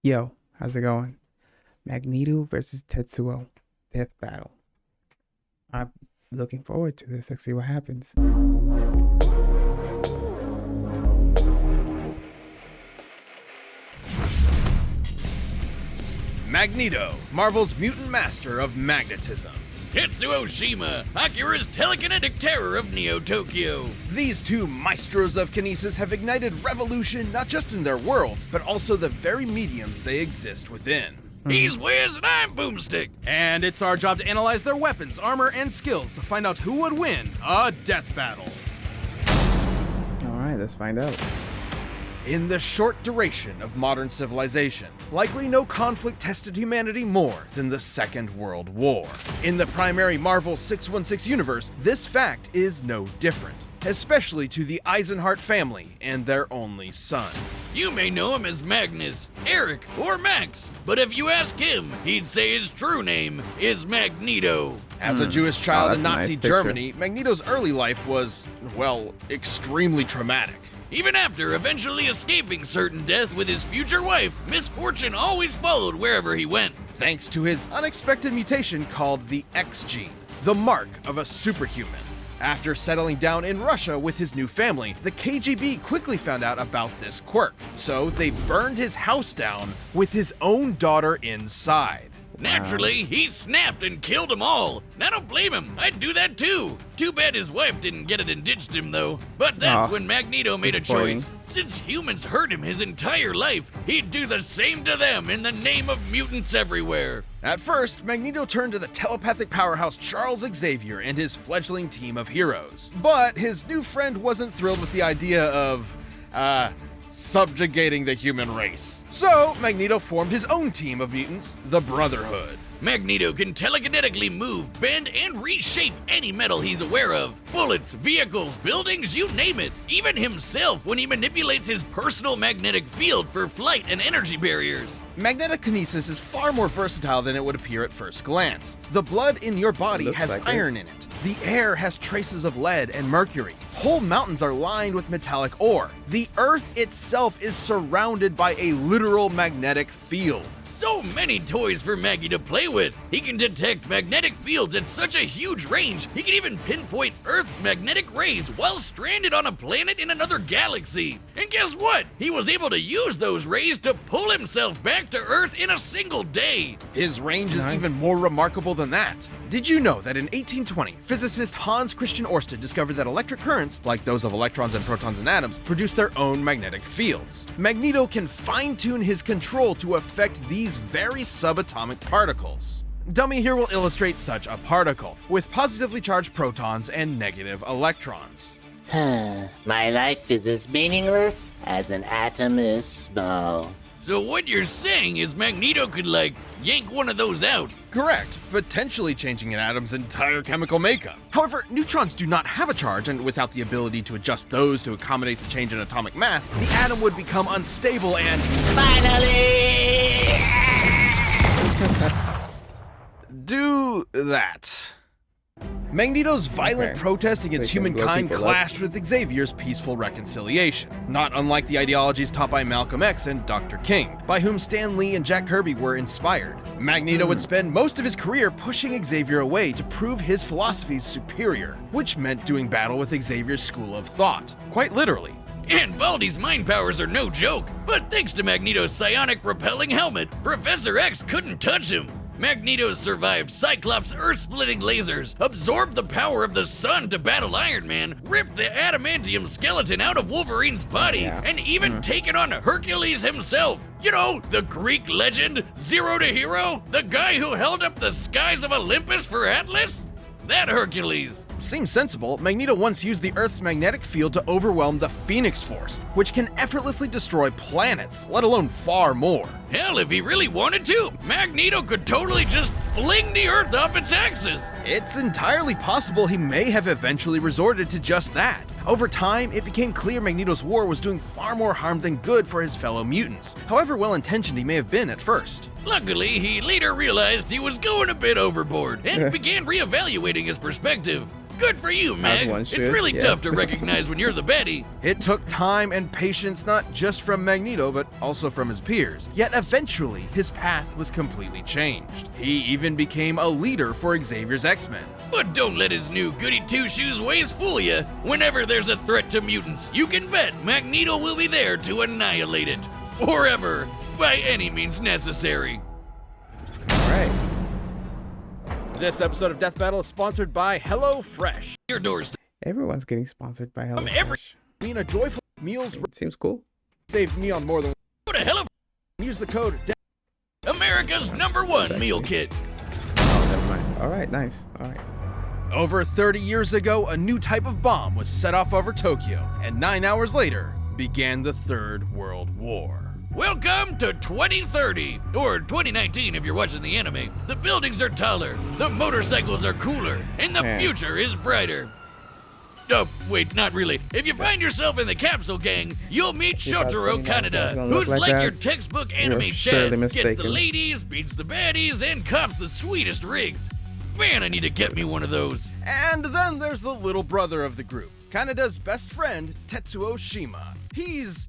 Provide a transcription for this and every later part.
Yo, how's it going? Magneto versus Tetsuo. Death battle. I'm looking forward to this. Let's see what happens. Magneto, Marvel's mutant master of magnetism. Tetsuo Shima, Akira's telekinetic terror of Neo-Tokyo. These two maestros of kinesis have ignited revolution not just in their worlds, but also the very mediums they exist within. He's Wiz and I'm Boomstick. And it's our job to analyze their weapons, armor, and skills to find out who would win a death battle. Alright, let's find out. In the short duration of modern civilization, likely no conflict tested humanity more than the Second World War. In the primary Marvel 616 universe, this fact is no different, especially to the Eisenhart family and their only son. You may know him as Magnus, Eric, or Max, but if you ask him, he'd say his true name is Magneto. As a Jewish child that's in a nice Nazi picture. Germany, Magneto's early life was, well, extremely traumatic. Even after eventually escaping certain death with his future wife, misfortune always followed wherever he went. Thanks to his unexpected mutation called the X gene, the mark of a superhuman. After settling down in Russia with his new family, the KGB quickly found out about this quirk, so they burned his house down with his own daughter inside. Naturally, he snapped and killed them all. I don't blame him. I'd do that too. Too bad his wife didn't get it and ditched him though. But that's Aw, when Magneto made a disappointing. choice. Since humans hurt him his entire life, he'd do the same to them in the name of mutants everywhere. At first, Magneto turned to the telepathic powerhouse Charles Xavier and his fledgling team of heroes. But his new friend wasn't thrilled with the idea of, subjugating the human race. So, Magneto formed his own team of mutants, the Brotherhood. Magneto can telekinetically move, bend, and reshape any metal he's aware of. Bullets, vehicles, buildings, you name it. Even himself when he manipulates his personal magnetic field for flight and energy barriers. Magnetic kinesis is far more versatile than it would appear at first glance. The blood in your body Looks has like it. iron in it. The air has traces of lead and mercury. Whole mountains are lined with metallic ore. The earth itself is surrounded by a literal magnetic field. So many toys for Maggie to play with. He can detect magnetic fields at such a huge range, he can even pinpoint Earth's magnetic rays while stranded on a planet in another galaxy. And guess what? He was able to use those rays to pull himself back to Earth in a single day. His range is Nice. even more remarkable than that. Did you know that in 1820, physicist Hans Christian Ørsted discovered that electric currents, like those of electrons and protons and atoms, produce their own magnetic fields? Magneto can fine-tune his control to affect these very subatomic particles. Dummy here will illustrate such a particle, with positively charged protons and negative electrons. My life is as meaningless as an atom is small. So what you're saying is Magneto could yank one of those out. Correct, potentially changing an atom's entire chemical makeup. However, neutrons do not have a charge, and without the ability to adjust those to accommodate the change in atomic mass, the atom would become unstable and Finally! do that. Magneto's violent Okay. protest against They can blow humankind people up. clashed with Xavier's peaceful reconciliation, not unlike the ideologies taught by Malcolm X and Dr. King, by whom Stan Lee and Jack Kirby were inspired. Magneto would spend most of his career pushing Xavier away to prove his philosophies superior, which meant doing battle with Xavier's school of thought, quite literally. And Baldy's mind powers are no joke, but thanks to Magneto's psionic repelling helmet, Professor X couldn't touch him. Magneto survived Cyclops' earth-splitting lasers, absorbed the power of the sun to battle Iron Man, ripped the adamantium skeleton out of Wolverine's body, Yeah. and even taken on Hercules himself. You know, the Greek legend, Zero to Hero, the guy who held up the skies of Olympus for Atlas? That Hercules. Seems sensible. Magneto once used the Earth's magnetic field to overwhelm the Phoenix Force, which can effortlessly destroy planets, let alone far more. Hell, if he really wanted to, Magneto could totally just fling the Earth off its axis. It's entirely possible he may have eventually resorted to just that. Over time, it became clear Magneto's war was doing far more harm than good for his fellow mutants, however well-intentioned he may have been at first. Luckily, he later realized he was going a bit overboard and began reevaluating his perspective. Good for you, one Mags. should, It's really yeah. tough to recognize when you're the baddie. It took time and patience not just from Magneto, but also from his peers. Yet eventually, his path was completely changed. He even became a leader for Xavier's X-Men. But don't let his new goody two-shoes ways fool you. Whenever there's a threat to mutants, you can bet Magneto will be there to annihilate it. Forever, by any means necessary. All right. This episode of Death Battle is sponsored by HelloFresh. Your doorstep. Everyone's getting sponsored by HelloFresh. every- Being a joyful meals Seems cool. saved me on more than What a hell of use the code America's #1 meal kit. Oh, never mind. All right, nice. All right. Over 30 years ago, a new type of bomb was set off over Tokyo, and 9 hours later began the Third World War. Welcome to 2030, or 2019 if you're watching the anime. The buildings are taller, the motorcycles are cooler, and the Man. future is brighter. Oh, wait, not really. If you find yourself in the Capsule Gang, you'll meet Shotaro 2029 Kaneda, gonna look who's like like that? your textbook anime You're Chad. surely Gets the mistaken. ladies, beats the baddies, and cops the sweetest rigs. Man, I need to get me one of those. And then there's the little brother of the group, Kaneda's best friend, Tetsuo Shima. He's,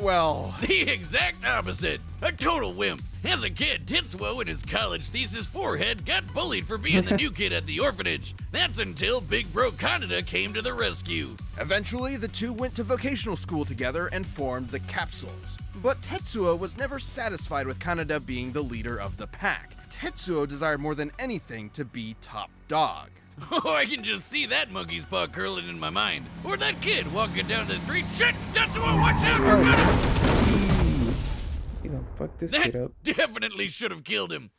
well, The exact opposite. A total wimp. As a kid, Tetsuo in his college thesis forehead got bullied for being the new kid at the orphanage. That's until Big Bro Kaneda came to the rescue. eventually the two went to vocational school together and formed the Capsules. But Tetsuo was never satisfied with Kaneda being the leader of the pack. Tetsuo desired more than anything to be top dog. Oh, I can just see that monkey's paw curling in my mind. Or that kid walking down the street. Shit, Tetsuo, watch out! We're gonna... You know, fuck this kid That up. definitely should have killed him.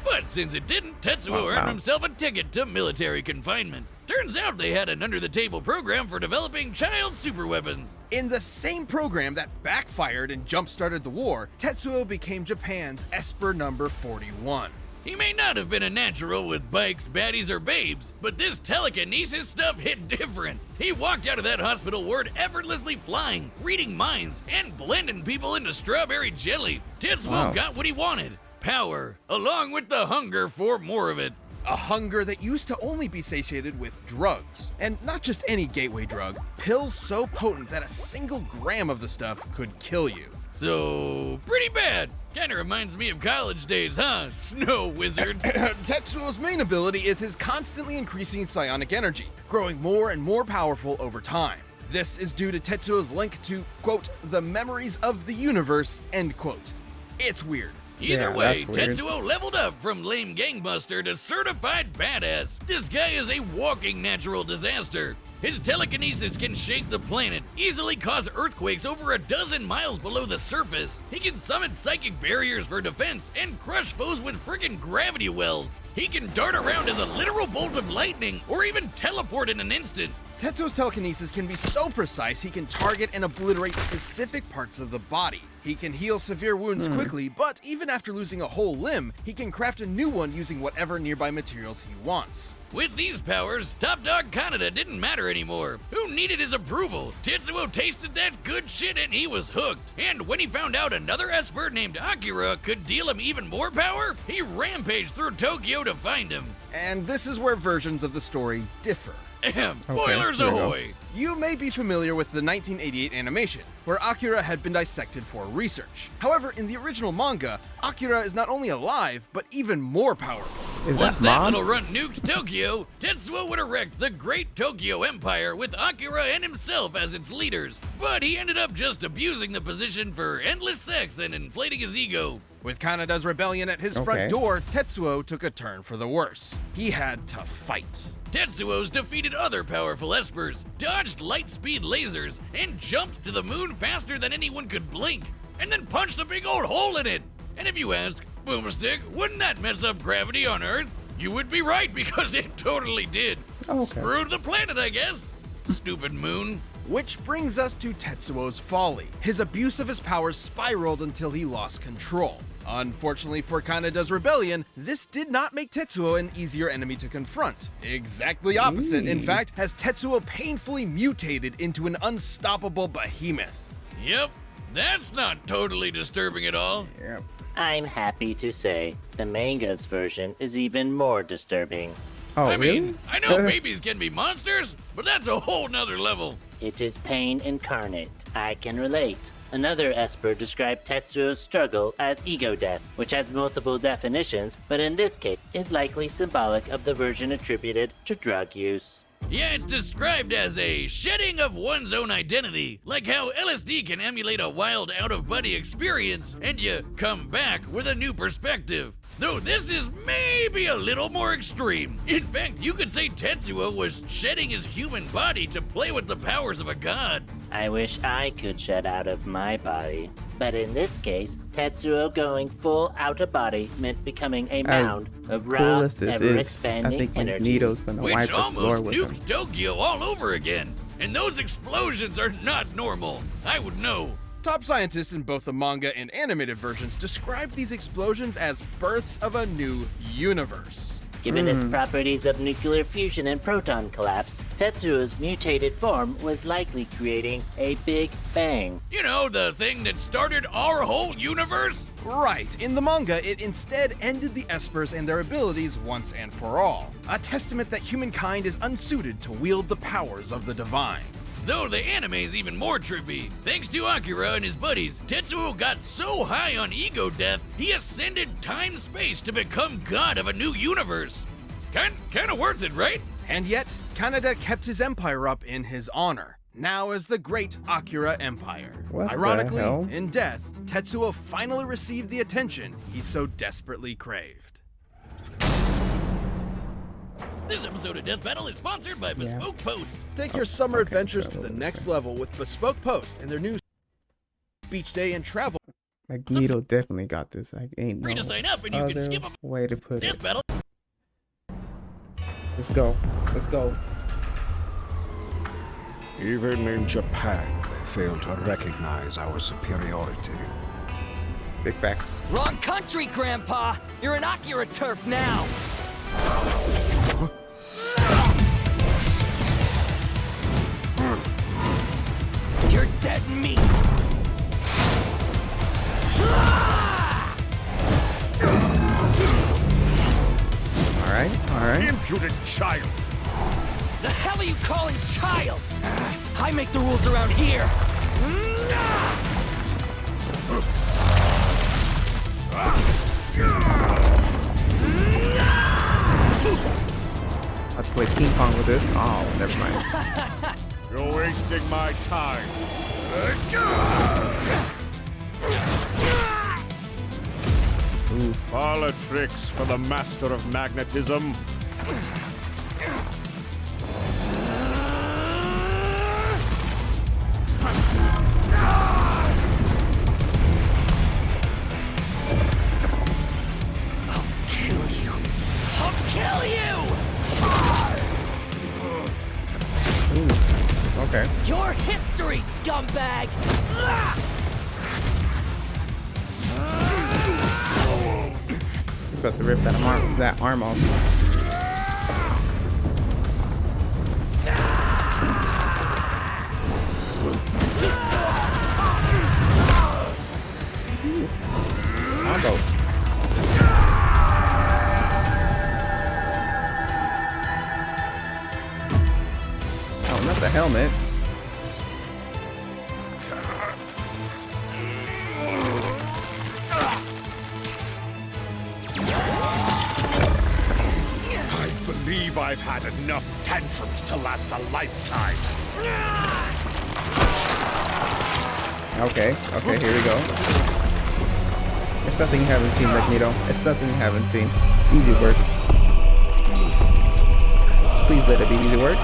But since it didn't, Tetsuo Wow. earned himself a ticket to military confinement. Turns out they had an under-the-table program for developing child superweapons. In the same program that backfired and jump-started the war, Tetsuo became Japan's Esper number 41. He may not have been a natural with bikes, baddies, or babes, but this telekinesis stuff hit different. He walked out of that hospital ward effortlessly flying, reading minds, and blending people into strawberry jelly. Tetsuo Wow. got what he wanted. Power, along with the hunger for more of it. A hunger that used to only be satiated with drugs. And not just any gateway drug, pills so potent that a single gram of the stuff could kill you. So, pretty bad. Kinda reminds me of college days, huh, Snow Wizard? Tetsuo's main ability is his constantly increasing psionic energy, growing more and more powerful over time. This is due to Tetsuo's link to, quote, the memories of the universe, end quote. It's weird. Either Yeah, way, that's weird. Tetsuo leveled up from lame gangbuster to certified badass. This guy is a walking natural disaster. His telekinesis can shake the planet, easily cause earthquakes over a dozen miles below the surface. He can summon psychic barriers for defense and crush foes with friggin' gravity wells. He can dart around as a literal bolt of lightning or even teleport in an instant. Tetsuo's telekinesis can be so precise he can target and obliterate specific parts of the body. He can heal severe wounds quickly, but even after losing a whole limb, he can craft a new one using whatever nearby materials he wants. With these powers, Top Dog Kaneda didn't matter anymore. Who needed his approval? Tetsuo tasted that good shit and he was hooked. And when he found out another Esper named Akira could deal him even more power, he rampaged through Tokyo to find him. And this is where versions of the story differ. Ahem, spoilers there you go. ahoy! You may be familiar with the 1988 animation, where Akira had been dissected for research. However, in the original manga, Akira is not only alive, but even more powerful. Is Once that that mom? little runt nuked Tokyo, Tetsuo would erect the Great Tokyo Empire with Akira and himself as its leaders. But he ended up just abusing the position for endless sex and inflating his ego. With Kaneda's rebellion at his Okay. front door, Tetsuo took a turn for the worse. He had to fight. Tetsuo's defeated other powerful espers, dodged light-speed lasers, and jumped to the moon faster than anyone could blink, and then punched a big old hole in it. And if you ask, Boomerstick, wouldn't that mess up gravity on Earth? You would be right, because it totally did. Oh, okay. Screwed the planet, I guess. Stupid moon. Which brings us to Tetsuo's folly. His abuse of his powers spiraled until he lost control. Unfortunately for Kaneda's rebellion, this did not make Tetsuo an easier enemy to confront. Exactly opposite, in fact, as Tetsuo painfully mutated into an unstoppable behemoth. Yep, that's not totally disturbing at all. Yeah. I'm happy to say the manga's version is even more disturbing. Oh, I really? mean, I know babies can be monsters, but that's a whole nother level. It is pain incarnate. I can relate. Another Esper described Tetsuo's struggle as ego death, which has multiple definitions, but in this case is likely symbolic of the version attributed to drug use. Yeah, it's described as a shedding of one's own identity, like how LSD can emulate a wild out-of-body experience, and you come back with a new perspective. Though this is maybe a little more extreme. In fact, you could say Tetsuo was shedding his human body to play with the powers of a god. I wish I could shed out of my body. But in this case, Tetsuo going full out of body meant becoming a mound of Cool raw, as this is, I ever-expanding think energy. Magneto's gonna Which wipe the floor almost with him. nuked Tokyo all over again. And those explosions are not normal. I would know. Top scientists in both the manga and animated versions describe these explosions as births of a new universe. Given its properties of nuclear fusion and proton collapse, Tetsuo's mutated form was likely creating a Big Bang. You know, the thing that started our whole universe? Right, in the manga, it instead ended the Espers and their abilities once and for all. A testament that humankind is unsuited to wield the powers of the divine. Though the anime's even more trippy. Thanks to Akira and his buddies, Tetsuo got so high on ego death, he ascended time-space to become god of a new universe. Kinda worth it, right? And yet, Kaneda kept his empire up in his honor, now as the Great Akira Empire. What the Ironically, hell? in death, Tetsuo finally received the attention he so desperately craved. This episode of Death Battle is sponsored by Bespoke Post. Take your summer okay, adventures so to the okay. next level with Bespoke Post and their new beach day and travel. Magneto definitely got this. Like, ain't Free no to sign up and you can other skip a way to put Death it. Battle. Let's go. Let's go. Even in Japan, they fail to recognize our superiority. Big facts. Wrong country, Grandpa! You're in Akira turf now! You're dead meat! All right. Impudent child! The hell are you calling child? I make the rules around here! Let's play ping pong with this. Oh, never mind. You're wasting my time. Parlor tricks for the master of magnetism. I'll kill you! Ooh. Okay. Your history, scumbag! He's about to rip that arm off. Combo. Oh, not the helmet. I believe I've had enough tantrums to last a lifetime. Okay, here we go. It's nothing you haven't seen, Magneto. It's nothing you haven't seen. Easy work. Please let it be easy work.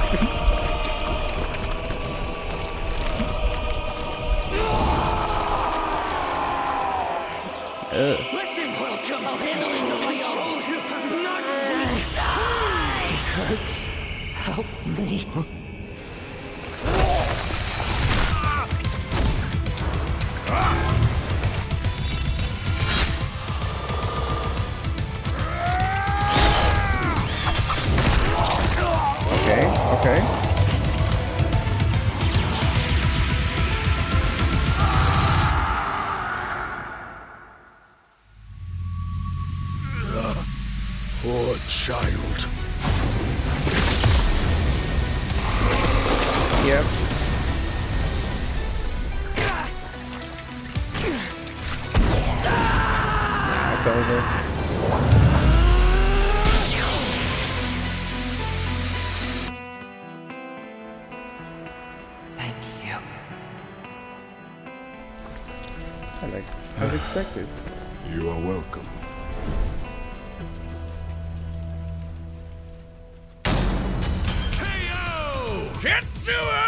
Listen, welcome! I'll handle this on my own! Not die! Hurts. Help me. Okay. Poor child. Yep. Nah, it's over. Thank you. As expected. You are welcome. KO! Tetsuo!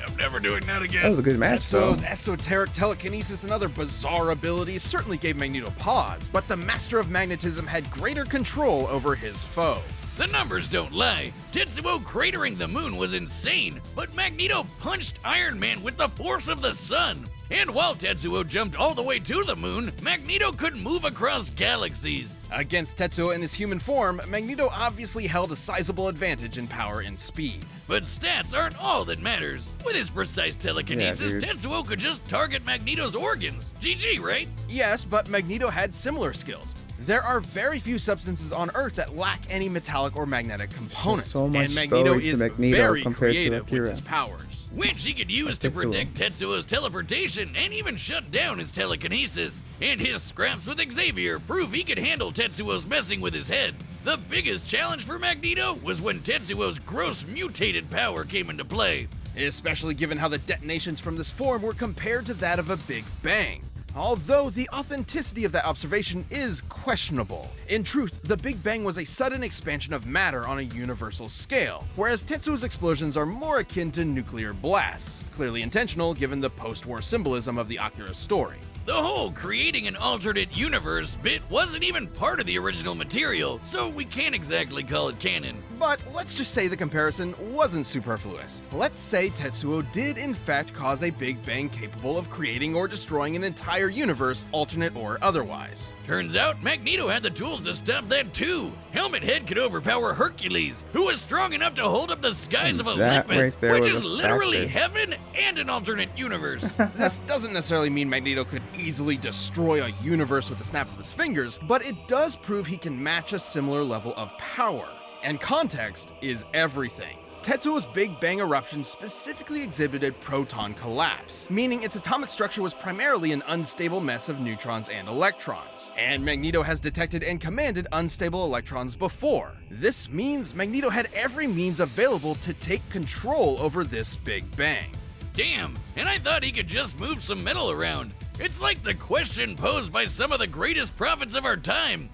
I'm never doing that again. That was a good match, though. Tetsuo's esoteric telekinesis and other bizarre abilities certainly gave Magneto pause, but the Master of Magnetism had greater control over his foe. The numbers don't lie. Tetsuo cratering the moon was insane, but Magneto punched Iron Man with the force of the sun. And while Tetsuo jumped all the way to the moon, Magneto could move across galaxies. Against Tetsuo in his human form, Magneto obviously held a sizable advantage in power and speed. But stats aren't all that matters. With his precise telekinesis, dude. Tetsuo could just target Magneto's organs. GG, right? Yes, but Magneto had similar skills. There are very few substances on Earth that lack any metallic or magnetic components, so much and Magneto story to is Magneto very compared to creative Akira. with his powers. Which he could use to Tetsuo. predict Tetsuo's teleportation and even shut down his telekinesis. And his scraps with Xavier prove he could handle Tetsuo's messing with his head. The biggest challenge for Magneto was when Tetsuo's gross mutated power came into play. Especially given how the detonations from this form were compared to that of a Big Bang. Although the authenticity of that observation is questionable. In truth, the Big Bang was a sudden expansion of matter on a universal scale, whereas Tetsuo's explosions are more akin to nuclear blasts, clearly intentional given the post-war symbolism of the Akira story. The whole creating an alternate universe bit wasn't even part of the original material, so we can't exactly call it canon. But let's just say the comparison wasn't superfluous. Let's say Tetsuo did in fact cause a Big Bang capable of creating or destroying an entire universe, alternate or otherwise. Turns out Magneto had the tools to stop that too. Helmet Head could overpower Hercules, who was strong enough to hold up the skies of That Olympus, right there which was is a literally factor. heaven and an alternate universe. This doesn't necessarily mean Magneto could easily destroy a universe with a snap of his fingers, but it does prove he can match a similar level of power. And context is everything. Tetsuo's Big Bang eruption specifically exhibited proton collapse, meaning its atomic structure was primarily an unstable mess of neutrons and electrons. And Magneto has detected and commanded unstable electrons before. This means Magneto had every means available to take control over this Big Bang. Damn, and I thought he could just move some metal around. It's like the question posed by some of the greatest prophets of our time.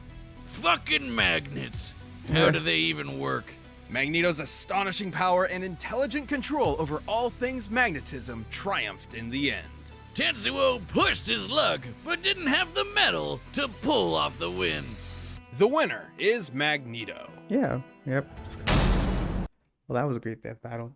Fucking magnets. How do they even work? Magneto's astonishing power and intelligent control over all things magnetism triumphed in the end. Tetsuo pushed his luck, but didn't have the metal to pull off the win. The winner is Magneto. Yeah. Yep. Well, that was a great death battle.